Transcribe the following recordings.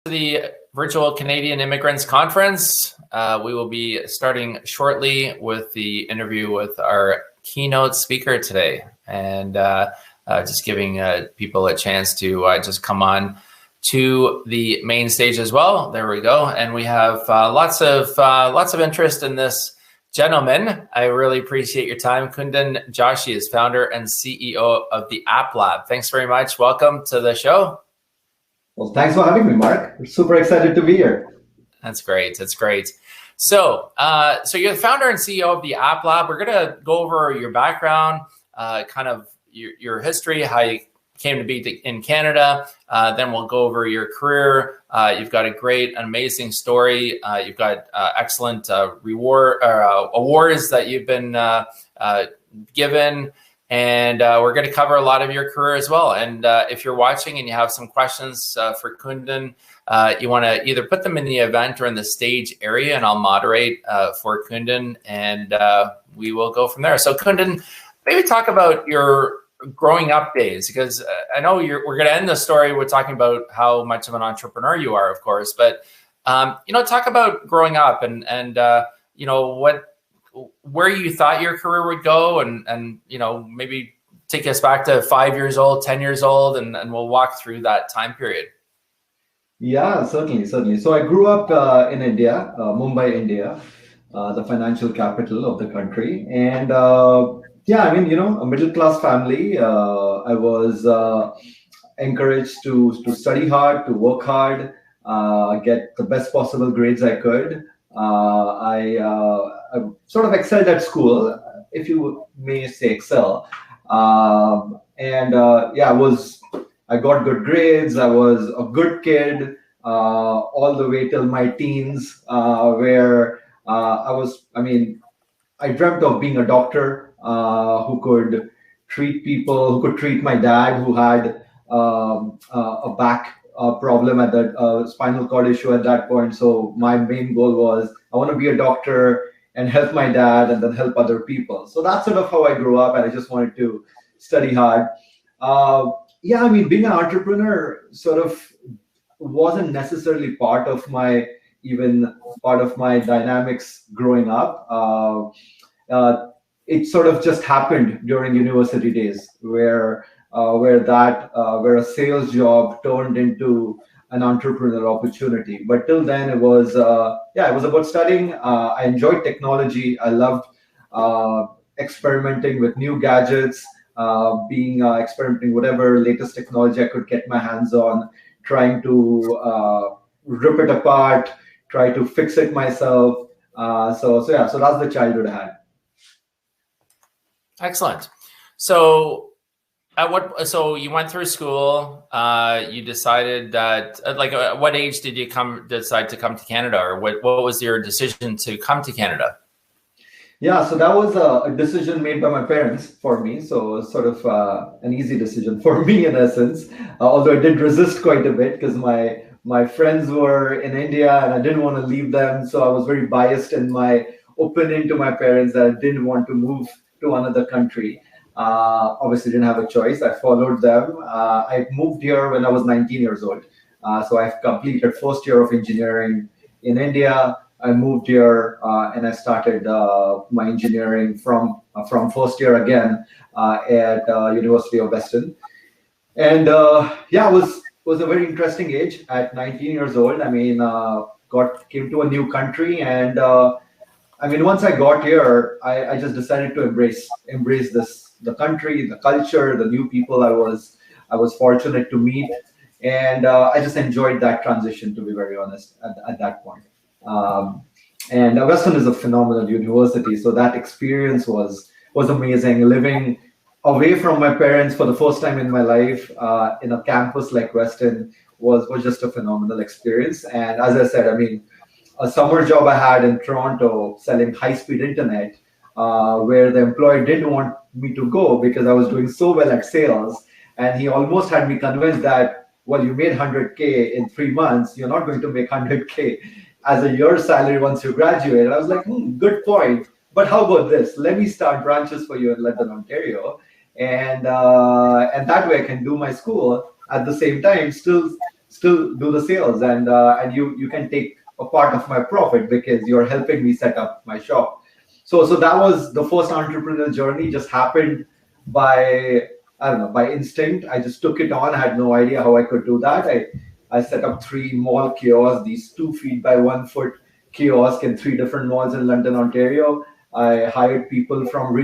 The Virtual Canadian Immigrants Conference. We will be starting shortly with the interview with our keynote speaker today, and just giving people a chance to just come on to the main stage as well. There we go, and we have lots of interest in this gentleman. I really appreciate your time. Kundan Joshi is founder and CEO of TheAppLabb. Thanks very much. Welcome to the show. Well, thanks for having me, Marc. We're super excited to be here. That's great. That's great. So you're the founder and CEO of TheAppLabb. We're going to go over your background, kind of your history, how you came to be in Canada. Then we'll go over your career. You've got a great, amazing story. You've got excellent awards that you've been given. And we're going to cover a lot of your career as well. And if you're watching and you have some questions for Kundan, you want to either put them in the event or in the stage area, and I'll moderate for Kundan, and we will go from there. So Kundan, maybe talk about your growing up days, because I know we're going to end the story with talking about how much of an entrepreneur you are, of course, but talk about growing up and where you thought your career would go, and maybe take us back to 5 years old, 10 years old, and we'll walk through that time period. Yeah, certainly. So I grew up in India, Mumbai, India, the financial capital of the country. And a middle-class family. I was encouraged to study hard, to work hard, get the best possible grades I could. I sort of excelled at school, if you may say excel. I got good grades. I was a good kid all the way till my teens, where I dreamt of being a doctor who could treat people, who could treat my dad, who had a back problem at the spinal cord issue at that point. So my main goal was, I want to be a doctor and help my dad and then help other people. So that's sort of how I grew up, and I just wanted to study hard. Being an entrepreneur sort of wasn't necessarily part of my dynamics growing up. It sort of just happened during university days, where a sales job turned into an entrepreneurial opportunity. But till then, it was about studying. I enjoyed technology. I loved experimenting with new gadgets, experimenting whatever latest technology I could get my hands on, trying to rip it apart, try to fix it myself. So that's the childhood I had. Excellent. So you went through school, you decided that, at what age did you decide to come to Canada, or what was your decision to come to Canada? Yeah, so that was a decision made by my parents for me. So sort of an easy decision for me in essence, although I did resist quite a bit because my friends were in India and I didn't want to leave them. So I was very biased in my opinion to my parents that I didn't want to move to another country. Obviously didn't have a choice. I followed them. I moved here when I was 19 years old. So I've completed first year of engineering in India. I moved here and I started my engineering from first year again at University of Western. And it was a very interesting age at 19 years old. Came to a new country, and once I got here, I just decided to embrace the country, the culture, the new people I was fortunate to meet, and I just enjoyed that transition, to be very honest, at that point. And Western is a phenomenal university, so that experience was amazing. Living away from my parents for the first time in my life in a campus like Western was just a phenomenal experience. And as I said, a summer job I had in Toronto selling high-speed internet, where the employer didn't want me to go because I was doing so well at sales, and he almost had me convinced that, well, you made 100K in 3 months, you're not going to make 100K as a year's salary once you graduate. And I was like, good point. But how about this? Let me start branches for you in London, Ontario, and that way I can do my school at the same time, still still do the sales, and you can take a part of my profit because you're helping me set up my shop. So that was the first entrepreneurial journey. Just happened by, I don't know, by instinct. I just took it on. I had no idea how I could do that. I set up 3 mall kiosks, these 2 feet by 1 foot kiosks in 3 different malls in London, Ontario. I hired people from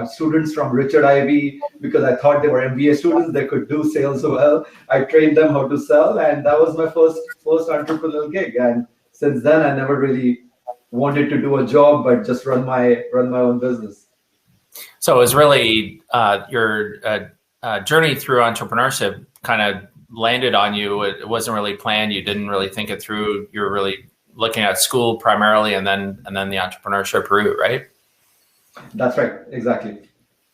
students from Richard Ivy because I thought they were MBA students. They could do sales well. I trained them how to sell, and that was my first entrepreneurial gig. And since then, I never really wanted to do a job, but just run my own business. So it was really your journey through entrepreneurship kind of landed on you. It wasn't really planned. You didn't really think it through. You were really looking at school primarily, and then the entrepreneurship route, right? That's right. Exactly.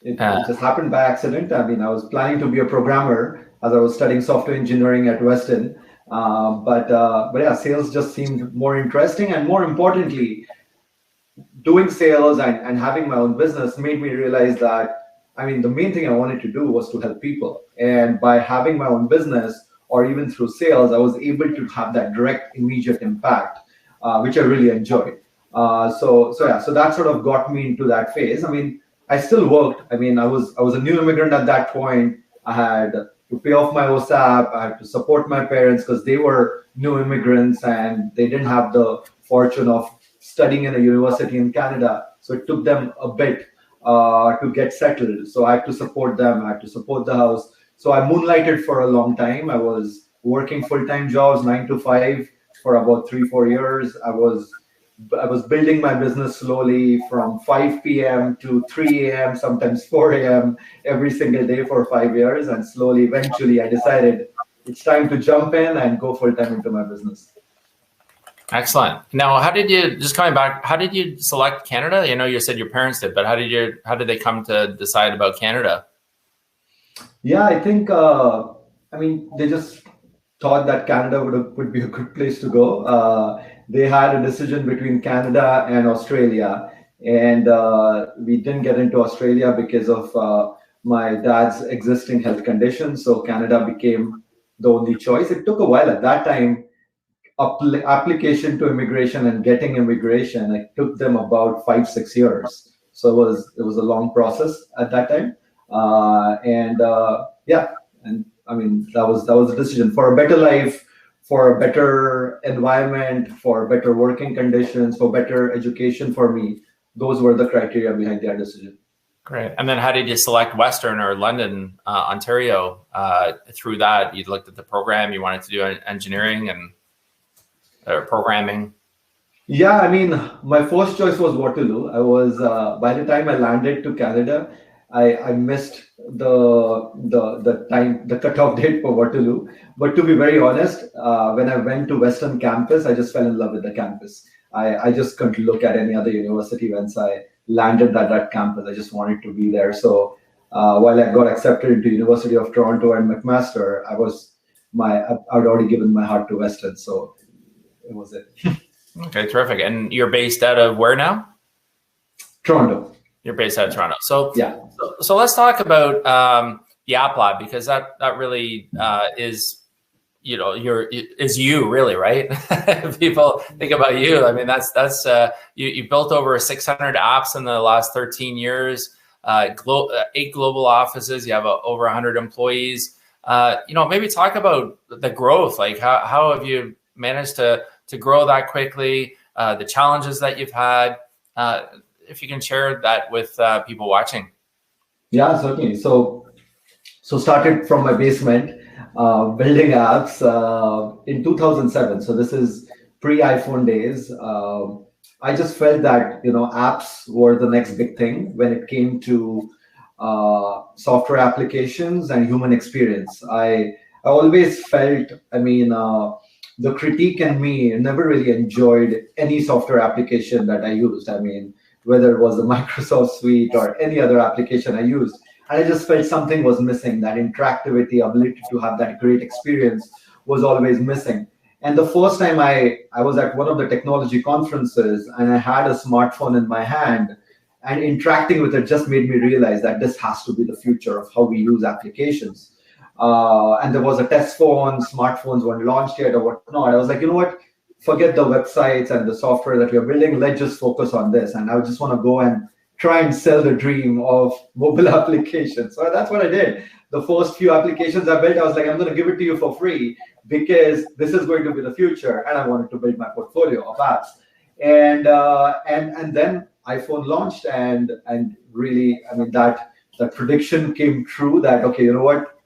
It just happened by accident. I mean, I was planning to be a programmer as I was studying software engineering at Weston. But yeah, sales just seemed more interesting, and more importantly, doing sales and having my own business made me realize that, I mean, the main thing I wanted to do was to help people. And by having my own business, or even through sales, I was able to have that direct, immediate impact, which I really enjoyed. So that sort of got me into that phase. I mean, I still worked. I mean, I was a new immigrant at that point. I had to pay off my OSAP. I had to support my parents because they were new immigrants and they didn't have the fortune of studying in a university in Canada. So it took them a bit to get settled. So I had to support them. I had to support the house. So I moonlighted for a long time. I was working full-time jobs, 9 to 5, for about 3-4 years. I was building my business slowly from 5 p.m. to 3 a.m., sometimes 4 a.m. every single day for 5 years. And slowly, eventually, I decided it's time to jump in and go full-time into my business. Excellent. Now, how did you select Canada? You know, you said your parents did, but how did they come to decide about Canada? Yeah, I think, I mean, they just thought that Canada would be a good place to go. They had a decision between Canada and Australia, and we didn't get into Australia because of my dad's existing health condition. So Canada became the only choice. It took a while at that time. Application to immigration and getting immigration, it took them about 5-6 years. So it was a long process at that time. Yeah, and I mean, that was a decision for a better life, for a better environment, for better working conditions, for better education for me. Those were the criteria behind their decision. Great. And then how did you select Western or London, Ontario? Through that, you looked at the program, you wanted to do engineering and programming? Yeah, I mean, my first choice was Waterloo. I was by the time I landed to Canada, I missed the cutoff date for Waterloo. But to be very honest, when I went to Western campus, I just fell in love with the campus. I just couldn't look at any other university once I landed at that campus. I just wanted to be there. So while I got accepted into University of Toronto and McMaster, I'd already given my heart to Western. So it was it. Okay, terrific. And you're based out of where now? Toronto. You're based out of Toronto. So yeah. So let's talk about TheAppLabb, because that really is, you know, is you really, right? People think about you. I mean, that's you built over 600 apps in the last 13 years, 8 global offices. You have over 100 employees. You know, maybe talk about the growth. Like how have you managed to grow that quickly? The challenges that you've had. If you can share that with people watching. Yeah, certainly. So started from my basement, building apps in 2007. So this is pre-iPhone days. I just felt that, you know, apps were the next big thing when it came to software applications and human experience. I always felt, I mean, the critique in me never really enjoyed any software application that I used. I mean, whether it was the Microsoft Suite or any other application I used. And I just felt something was missing. That interactivity, ability to have that great experience was always missing. And the first time I was at one of the technology conferences and I had a smartphone in my hand, and interacting with it just made me realize that this has to be the future of how we use applications. and there was a test phone, smartphones weren't launched yet or whatnot. I was like, you know what? Forget the websites and the software that we're building. Let's just focus on this. And I just want to go and try and sell the dream of mobile applications. So that's what I did. The first few applications I built, I was like, I'm going to give it to you for free because this is going to be the future. And I wanted to build my portfolio of apps. And then iPhone launched, and really, I mean, that prediction came true that, okay, you know what,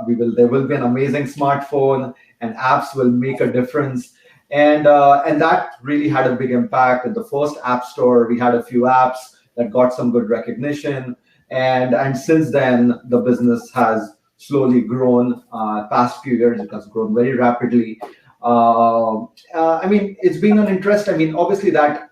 there will be an amazing smartphone and apps will make a difference. And that really had a big impact. In the first app store, we had a few apps that got some good recognition. And since then, the business has slowly grown. Past few years, it has grown very rapidly. I mean, it's been an interest. I mean, obviously that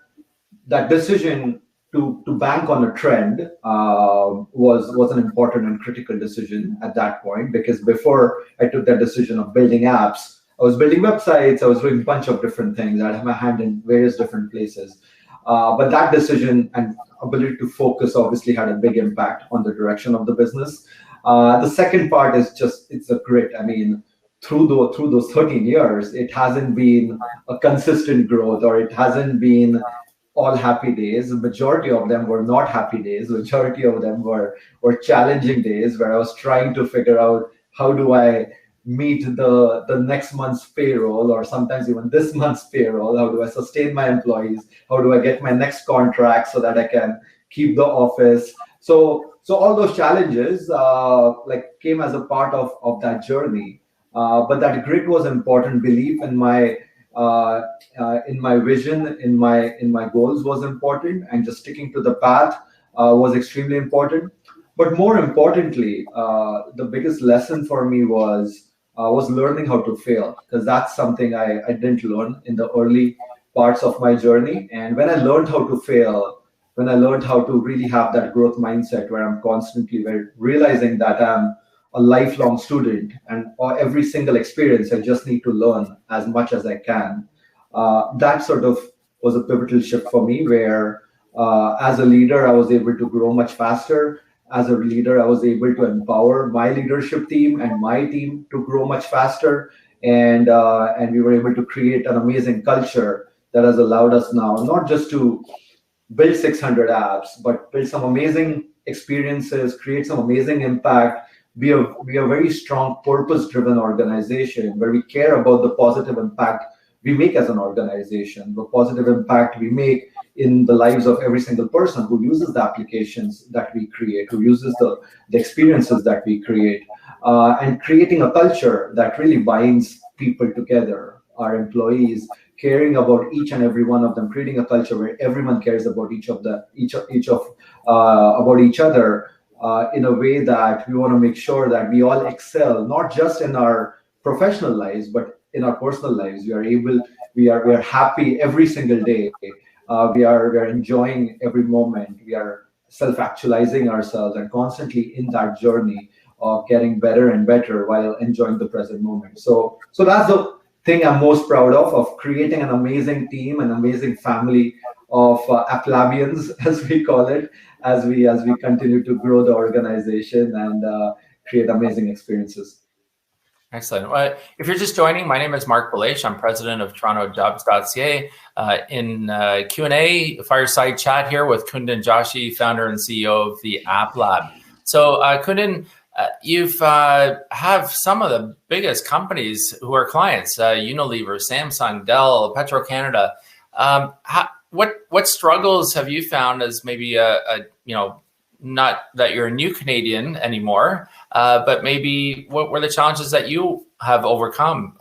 decision to bank on a trend was an important and critical decision at that point, because before I took that decision of building apps, I was building websites, I was doing a bunch of different things. I had my hand in various different places. But that decision and ability to focus obviously had a big impact on the direction of the business. The second part is just, it's a grit. I mean, through those 13 years, it hasn't been a consistent growth, or it hasn't been all happy days. The majority of them were not happy days. The majority of them were challenging days where I was trying to figure out, how do I meet the next month's payroll, or sometimes even this month's payroll? How do I sustain my employees? How do I get my next contract so that I can keep the office? So all those challenges came as a part of that journey. But that grit was important. Belief in my vision, in my goals was important, and just sticking to the path was extremely important. But more importantly, the biggest lesson for me was learning how to fail, because that's something I didn't learn in the early parts of my journey. And when I learned how to fail, when I learned how to really have that growth mindset where I'm constantly realizing that I'm a lifelong student, and every single experience I just need to learn as much as I can. That sort of was a pivotal shift for me, where as a leader, I was able to grow much faster. As a leader, I was able to empower my leadership team and my team to grow much faster. And we were able to create an amazing culture that has allowed us now not just to build 600 apps, but build some amazing experiences, create some amazing impact, be a very strong purpose-driven organization where we care about the positive impact we make as an organization, the positive impact we make in the lives of every single person who uses the applications that we create, who uses the experiences that we create, and creating a culture that really binds people together, our employees, caring about each and every one of them, creating a culture where everyone cares about about each other, in a way that we want to make sure that we all excel, not just in our professional lives, but in our personal lives. We are happy every single day. We are enjoying every moment. We are self-actualizing ourselves and constantly in that journey of getting better and better while enjoying the present moment. So that's the thing I'm most proud of creating an amazing team, an amazing family of AppLabbians, as we call it, as we continue to grow the organization and create amazing experiences. Excellent. If you're just joining, my name is Marc Belaiche. I'm president of TorontoJobs.ca. In Q&A, fireside chat here with Kundan Joshi, founder and CEO of TheAppLabb. So Kundan, you've have some of the biggest companies who are clients, Unilever, Samsung, Dell, Petro-Canada. What struggles have you found as maybe not that you're a new Canadian anymore, but maybe what were the challenges that you have overcome?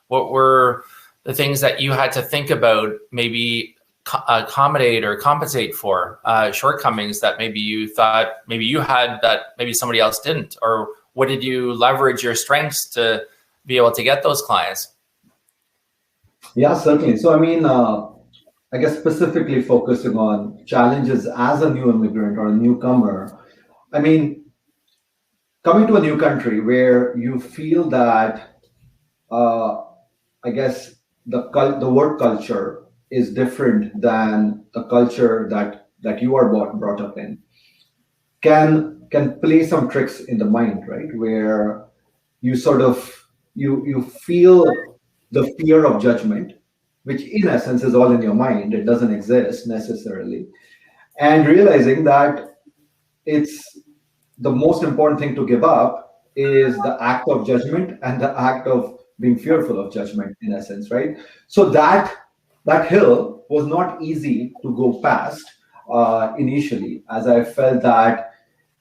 What were the things that you had to think about, maybe accommodate or compensate for, shortcomings that maybe you thought maybe you had that maybe somebody else didn't? Or what did you leverage your strengths to be able to get those clients? Yeah, certainly. So, I mean, I guess specifically focusing on challenges as a new immigrant or a newcomer. I mean, coming to a new country where you feel that, I guess the work culture is different than the culture that you are brought up in, can play some tricks in the mind, right? Where you sort of you feel the fear of judgment, which in essence is all in your mind. It doesn't exist necessarily. And realizing that it's the most important thing to give up is the act of judgment and the act of being fearful of judgment, in essence, right? So that hill was not easy to go past initially, as I felt that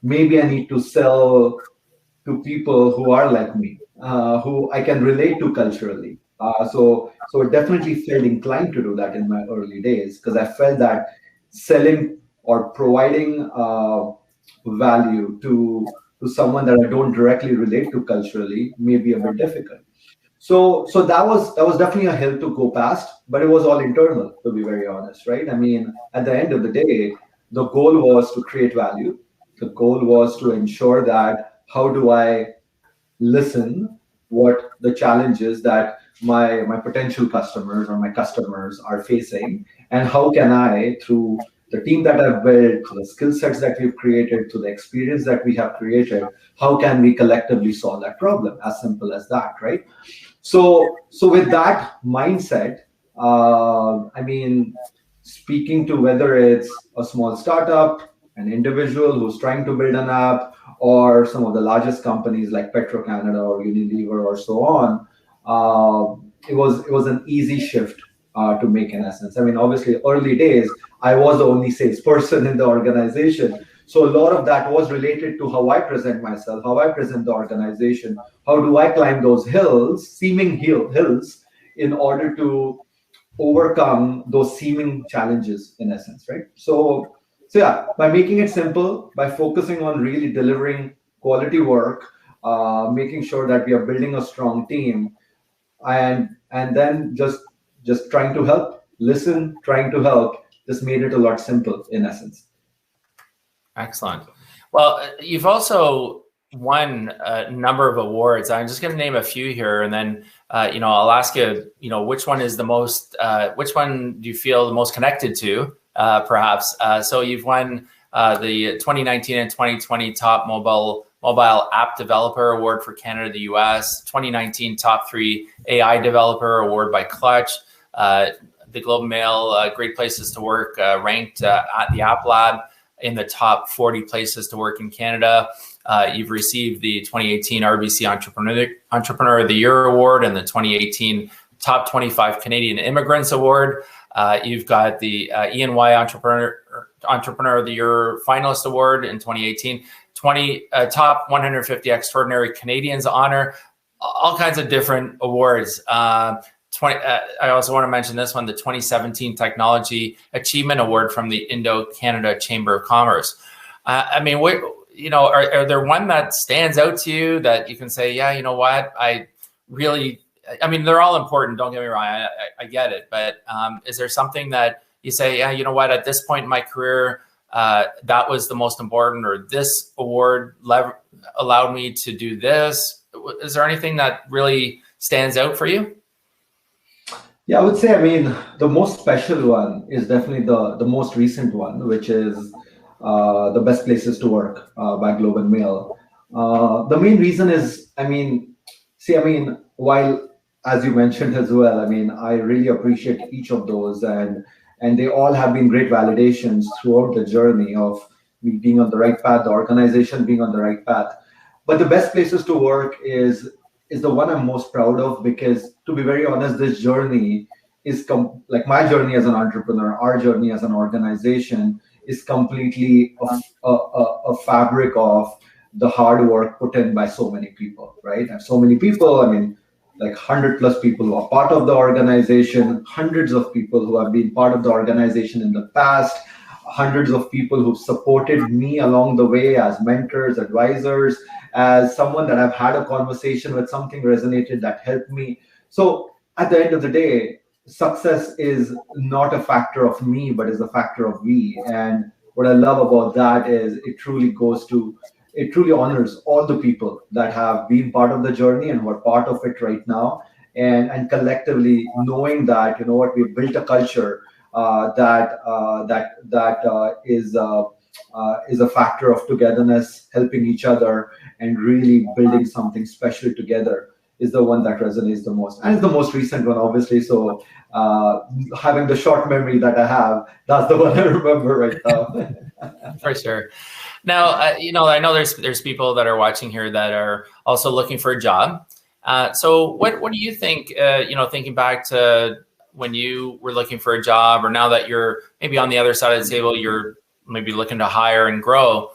maybe I need to sell to people who are like me, who I can relate to culturally. So it definitely felt inclined to do that in my early days, because I felt that selling or providing value to someone that I don't directly relate to culturally may be a bit difficult. So that was definitely a hill to go past, but it was all internal, to be very honest, right? I mean, at the end of the day, the goal was to create value. The goal was to ensure that how do I listen what the challenges that my potential customers or my customers are facing, and how can I, through the team that I've built, through the skill sets that we've created, through the experience that we have created, how can we collectively solve that problem? As simple as that, right? So with that mindset, I mean, speaking to whether it's a small startup, an individual who's trying to build an app, or some of the largest companies like Petro Canada or Unilever or so on, it was an easy shift to make, in essence. I mean, obviously, early days, I was the only salesperson in the organization. So a lot of that was related to how I present myself, how I present the organization, how do I climb those hills, seeming hills, in order to overcome those seeming challenges, in essence, right? So yeah, by making it simple, by focusing on really delivering quality work, making sure that we are building a strong team, and then just trying to help, listen, trying to help, just made it a lot simple, in essence. Excellent. Well, you've also won a number of awards. I'm just going to name a few here, and then I'll ask you, which one is the most, which one do you feel the most connected to, perhaps? So you've won the 2019 and 2020 Top Mobile App Developer Award for Canada, the US, 2019 Top 3 AI Developer Award by Clutch, the Globe and Mail Great Places to Work ranked at TheAppLabb in the top 40 places to work in Canada. You've received the 2018 RBC Entrepreneur of the Year Award and the 2018 Top 25 Canadian Immigrants Award. You've got the E&Y Entrepreneur of the Year Finalist Award in 2018, Top 150 Extraordinary Canadians Honor, all kinds of different awards. I also want to mention this one, the 2017 Technology Achievement Award from the Indo-Canada Chamber of Commerce. I mean, are there one that stands out to you that you can say, yeah, you know what, I mean, they're all important, don't get me wrong, I get it, but is there something that you say, yeah, you know what, at this point in my career, that was the most important, or this award allowed me to do this? Is there anything that really stands out for you? Yeah, I would say, I mean, the most special one is definitely the most recent one, which is the Best Places to Work by Globe and Mail. The main reason is, I mean, while, as you mentioned as well, I mean, I really appreciate each of those, and they all have been great validations throughout the journey of me being on the right path, the organization being on the right path. But the Best Places to Work is the one I'm most proud of, because, to be very honest, this journey is like my journey as an entrepreneur, our journey as an organization is completely a fabric of the hard work put in by so many people, right? And so many people, I mean, like 100+ people who are part of the organization, hundreds of people who have been part of the organization in the past, hundreds of people who've supported me along the way as mentors, advisors, as someone that I've had a conversation with, something resonated that helped me. So at the end of the day, success is not a factor of me, but is a factor of we. And what I love about that is it truly honors all the people that have been part of the journey and who are part of it right now. And collectively knowing that, you know what, we've built a culture that is is a factor of togetherness, helping each other, and really building something special together is the one that resonates the most. And it's the most recent one, obviously. So having the short memory that I have, that's the one I remember right now. For sure. Now, I know there's people that are watching here that are also looking for a job. So what do you think, thinking back to when you were looking for a job, or now that you're maybe on the other side of the table, you're maybe looking to hire and grow,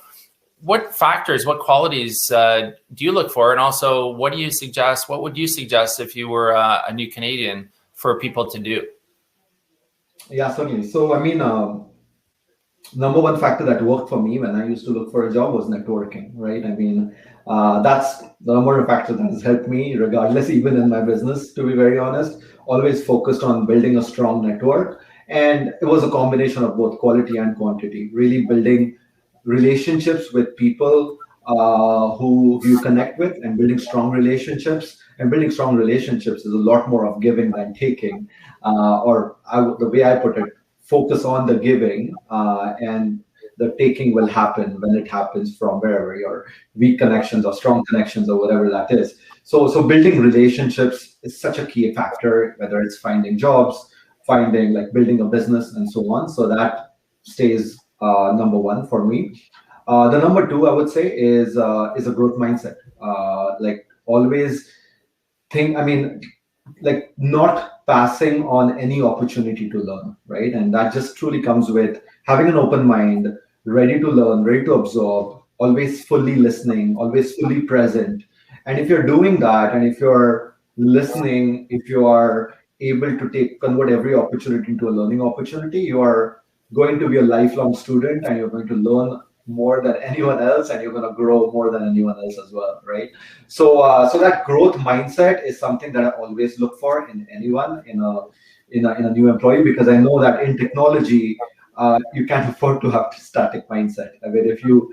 what factors, what qualities do you look for? And also, what would you suggest if you were a new Canadian for people to do? Yeah, certainly. So, I mean, number one factor that worked for me when I used to look for a job was networking, right? I mean, that's the number one factor that has helped me, regardless, even in my business, to be very honest, always focused on building a strong network. And it was a combination of both quality and quantity, really building relationships with people who you connect with, and building strong relationships. And building strong relationships is a lot more of giving than taking. The way I put it, focus on the giving, and the taking will happen when it happens from wherever your weak connections or strong connections or whatever that is. So building relationships is such a key factor, whether it's finding jobs, finding like building a business and so on. So that stays number one for me. The number two, I would say, is a growth mindset. Like always think, I mean, like not passing on any opportunity to learn, right? And that just truly comes with having an open mind, ready to learn, ready to absorb, always fully listening, always fully present. And if you're doing that, and if you're listening, if you are able to convert every opportunity into a learning opportunity, you are going to be a lifelong student, and you're going to learn more than anyone else, and you're going to grow more than anyone else as well, right? So that growth mindset is something that I always look for in anyone, in a new employee, because I know that in technology, you can't afford to have static mindset. I mean, if you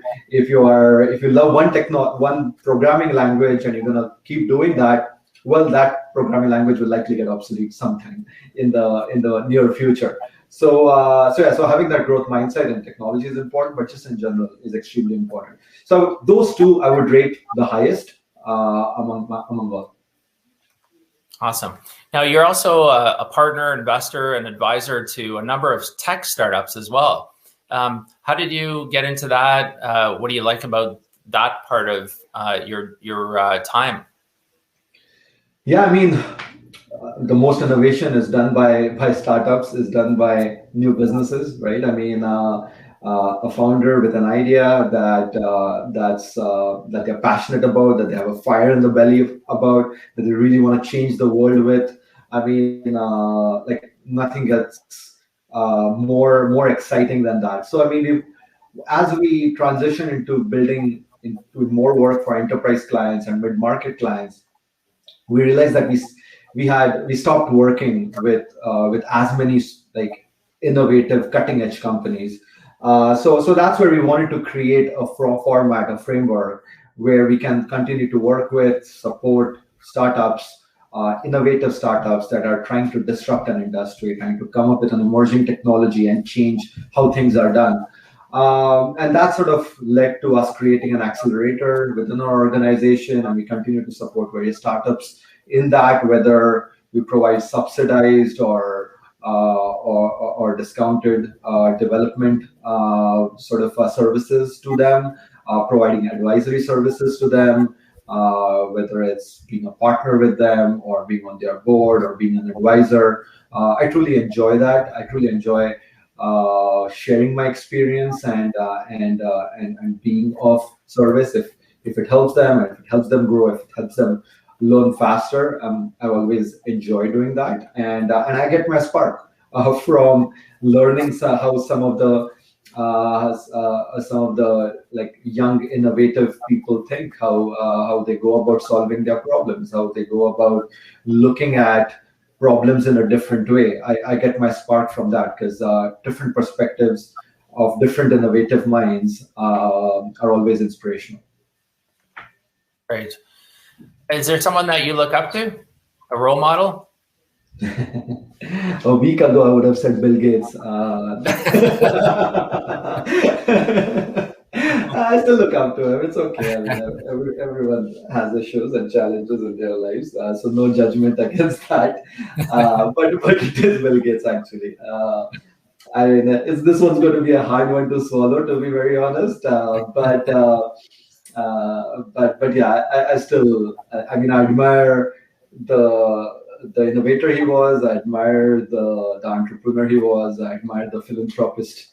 love one programming language, and you're going to keep doing that, well, that programming language will likely get obsolete sometime in the near future. So having that growth mindset in technology is important, but just in general is extremely important. So those two I would rate the highest among all. Awesome. Now, you're also a partner, investor, and advisor to a number of tech startups as well. How did you get into that? What do you like about that part of your time? Yeah, I mean, the most innovation is done by startups, is done by new businesses, right? I mean, a founder with an idea that they're passionate about, that they have a fire in the belly about, that they really want to change the world with. I mean, like nothing gets more exciting than that. So I mean, as we transition into building into more work for enterprise clients and mid-market clients, we realized that we stopped working with as many like innovative cutting edge companies. So that's where we wanted to create a format, a framework where we can continue to work with, support startups, innovative startups that are trying to disrupt an industry, trying to come up with an emerging technology and change how things are done. And that sort of led to us creating an accelerator within our organization, and we continue to support various startups in that, whether we provide subsidized or discounted development services to them, providing advisory services to them, whether it's being a partner with them or being on their board or being an advisor. I truly enjoy that. I truly enjoy sharing my experience and being of service if it helps them, if it helps them grow, if it helps them learn faster. I always enjoy doing that, and I get my spark from learning how some of the like young innovative people think, how they go about solving their problems, how they go about looking at problems in a different way. I get my spark from that, because different perspectives of different innovative minds are always inspirational. Great. Is there someone that you look up to, a role model? A week ago, I would have said Bill Gates. I still look up to him. It's okay. I mean, everyone has issues and challenges in their lives, so no judgment against that. But it is Bill Gates actually. I mean, this one's going to be a hard one to swallow, to be very honest. But yeah, I still, I mean, I admire the innovator he was. I admire the entrepreneur he was. I admire the philanthropist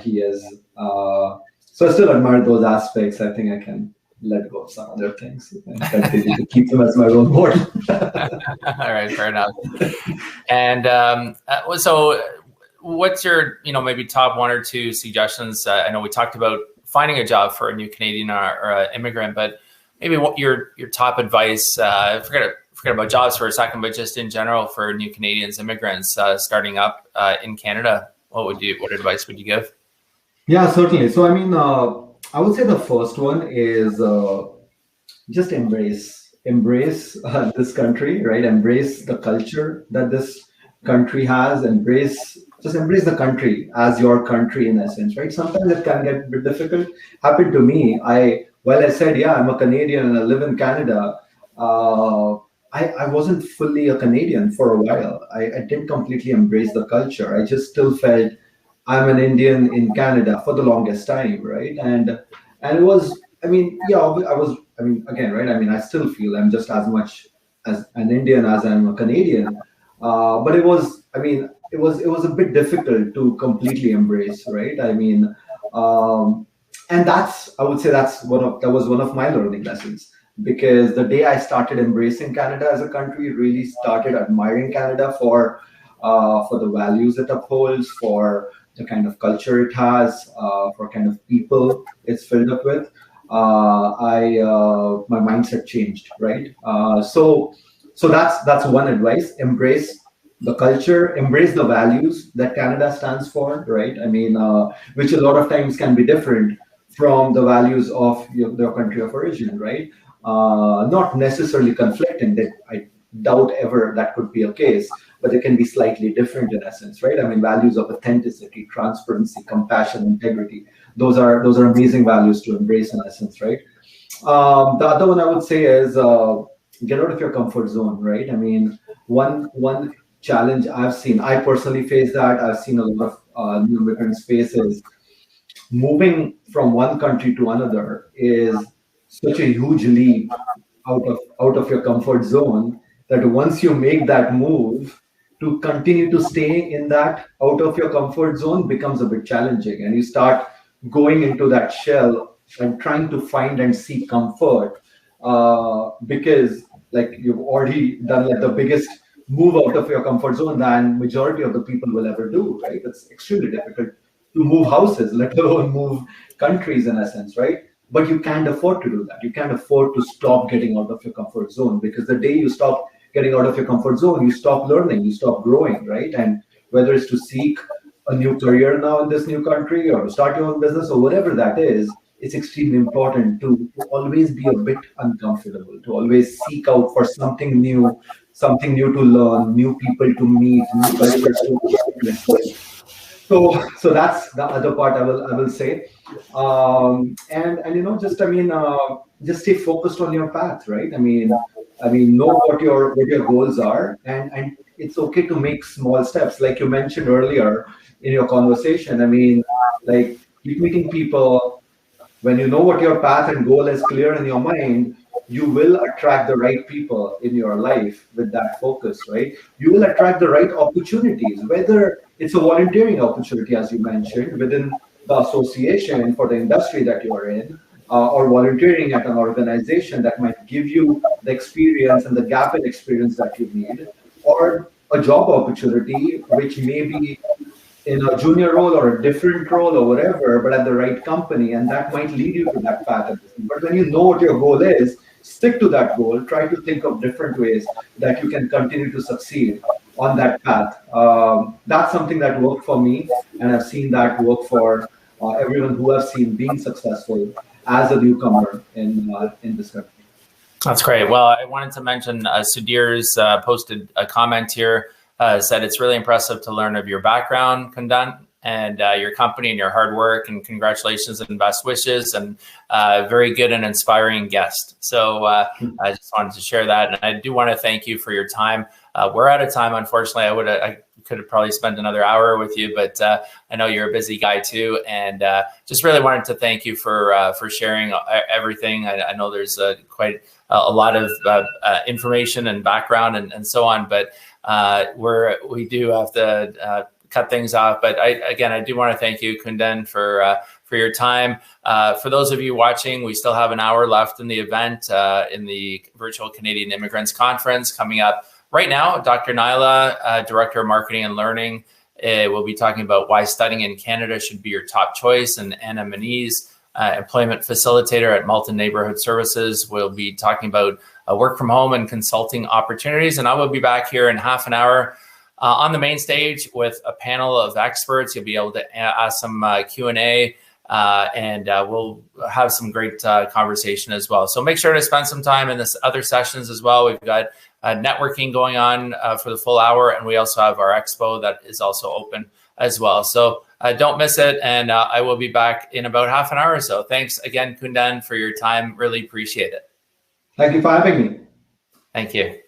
he is. So I still admire those aspects. I think I can let go of some other things and continue to keep them as my role model. All right, fair enough. And so what's your, maybe top one or two suggestions? I know we talked about finding a job for a new Canadian or immigrant, but maybe what your top advice, forget about jobs for a second, but just in general for new Canadians, immigrants starting up in Canada, what advice would you give? Yeah, certainly. So, I mean, I would say the first one is just embrace this country, right? Embrace the culture that this country has. Just embrace the country as your country in essence, right? Sometimes it can get a bit difficult. Happened to me. While I said, yeah, I'm a Canadian and I live in Canada, I wasn't fully a Canadian for a while. I didn't completely embrace the culture. I just still felt I'm an Indian in Canada for the longest time, right? And it was, I mean, yeah, I mean, again, right? I mean, I still feel I'm just as much as an Indian as I'm a Canadian. But it was, I mean, it was a bit difficult to completely embrace, right? I mean, and I would say that was one of my learning lessons, because the day I started embracing Canada as a country, really started admiring Canada for the values it upholds, for the kind of culture it has, for kind of people it's filled up with. My mindset changed, right? So that's one advice: embrace the culture, embrace the values that Canada stands for, right? I mean, which a lot of times can be different from the values of your country of origin, right? Not necessarily conflicting. That I doubt ever that could be a case, but they can be slightly different in essence, right? I mean, values of authenticity, transparency, compassion, integrity. Those are amazing values to embrace in essence, right? The other one I would say is get out of your comfort zone, right? I mean, one challenge I've seen, I personally face that. I've seen a lot of new immigrant spaces. Moving from one country to another is such a huge leap out of your comfort zone, that once you make that move, to continue to stay in that out of your comfort zone becomes a bit challenging, and you start going into that shell and trying to find and seek comfort, because like you've already done like the biggest move out of your comfort zone than majority of the people will ever do, right? It's extremely difficult to move houses, let alone move countries in essence, right? But you can't afford to do that. You can't afford to stop getting out of your comfort zone, because the day you stop getting out of your comfort zone, you stop learning, you stop growing, right? And whether it's to seek a new career now in this new country, or to start your own business, or whatever that is, it's extremely important to always be a bit uncomfortable, to always seek out for something new to learn, new people to meet, new cultures to experience. So that's the other part I will say, and just just stay focused on your path, right? I mean know what your goals are, and it's okay to make small steps, like you mentioned earlier in your conversation. I mean, like, keep meeting people. When you know what your path and goal is clear in your mind, you will attract the right people in your life with that focus, right? You will attract the right opportunities, whether it's a volunteering opportunity, as you mentioned, within the association for the industry that you are in, or volunteering at an organization that might give you the experience and the gap in experience that you need, or a job opportunity, which may be in a junior role or a different role or whatever, but at the right company, and that might lead you to that path. But when you know what your goal is, stick to that goal. Try to think of different ways that you can continue to succeed on that path. That's something that worked for me, and I've seen that work for everyone who I've seen being successful as a newcomer in this country. That's great. Well, I wanted to mention Sudhir's posted a comment here, said it's really impressive to learn of your background, Kundan, and your company and your hard work, and congratulations and best wishes, and very good and inspiring guest. So I just wanted to share that. And I do want to thank you for your time. We're out of time, unfortunately. I could have probably spent another hour with you, but I know you're a busy guy too. And just really wanted to thank you for sharing everything. I know there's quite a lot of information and background and so on, but we do have to cut things off. But I do want to thank you, Kundan, for your time. For those of you watching, we still have an hour left in the event in the Virtual Canadian Immigrants Conference coming up right now. Dr. Nyla, Director of Marketing and Learning, will be talking about why studying in Canada should be your top choice. And Anna Maniz, Employment Facilitator at Malton Neighborhood Services, will be talking about work from home and consulting opportunities. And I will be back here in half an hour on the main stage with a panel of experts. You'll be able to ask some Q&A, and we'll have some great conversation as well. So make sure to spend some time in this other sessions as well. We've got networking going on for the full hour, and we also have our expo that is also open as well. So don't miss it, and I will be back in about half an hour or so. Thanks again, Kundan, for your time. Really appreciate it. Thank you for having me. Thank you.